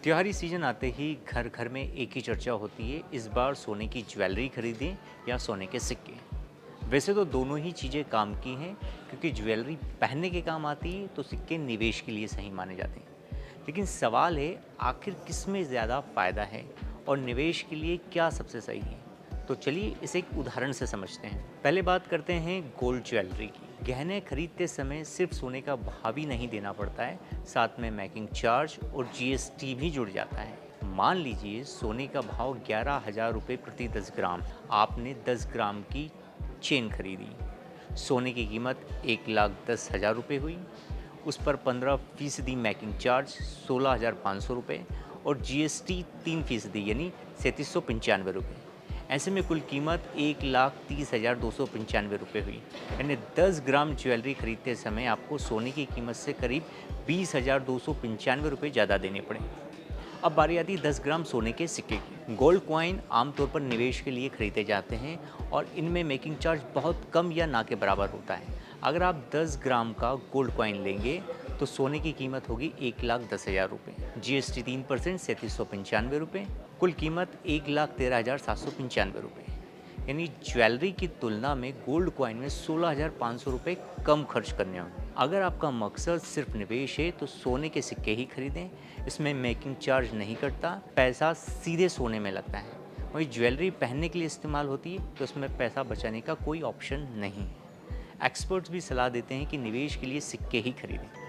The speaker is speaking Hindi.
त्योहारी सीजन आते ही घर घर में एक ही चर्चा होती है, इस बार सोने की ज्वेलरी खरीदें या सोने के सिक्के। वैसे तो दोनों ही चीज़ें काम की हैं, क्योंकि ज्वेलरी पहनने के काम आती है तो सिक्के निवेश के लिए सही माने जाते हैं। लेकिन सवाल है, आखिर किस में ज़्यादा फ़ायदा है और निवेश के लिए क्या सबसे सही है। तो चलिए इसे एक उदाहरण से समझते हैं। पहले बात करते हैं गोल्ड ज्वेलरी की। गहने खरीदते समय सिर्फ सोने का भाव ही नहीं देना पड़ता है, साथ में मेकिंग चार्ज और जीएसटी भी जुड़ जाता है। मान लीजिए सोने का भाव 11,000 रुपये प्रति 10 ग्राम। आपने 10 ग्राम की चेन खरीदी। सोने की कीमत 1,10,000 रुपये हुई। उस पर 15% मेकिंग चार्ज 16,500 रुपये और जीएसटी 3% यानी 3,795 रुपये। ऐसे में कुल कीमत 1,30,295 रुपये हुई। यानी 10 ग्राम ज्वेलरी खरीदते समय आपको सोने की कीमत से करीब 20,295 रुपये ज़्यादा देने पड़े। अब बारी आती है 10 ग्राम सोने के सिक्के की। गोल्ड कॉइन आमतौर पर निवेश के लिए खरीदे जाते हैं और इनमें मेकिंग चार्ज बहुत कम या ना के बराबर होता है। अगर आप 10 ग्राम का गोल्ड कॉइन लेंगे तो सोने की कीमत होगी 1,10,000 रुपये। जीएसटी 3% 3,795 रुपये। कुल कीमत 1,13,795 रुपये। यानी ज्वेलरी की तुलना में गोल्ड कॉइन में 16,500 रुपये कम खर्च करने होंगे। अगर आपका मकसद सिर्फ निवेश है तो सोने के सिक्के ही खरीदें। इसमें मेकिंग चार्ज नहीं कटता, पैसा सीधे सोने में लगता है। वहीं ज्वेलरी पहनने के लिए इस्तेमाल होती है तो उसमें पैसा बचाने का कोई ऑप्शन नहीं है। एक्सपर्ट्स भी सलाह देते हैं कि निवेश के लिए सिक्के ही खरीदें।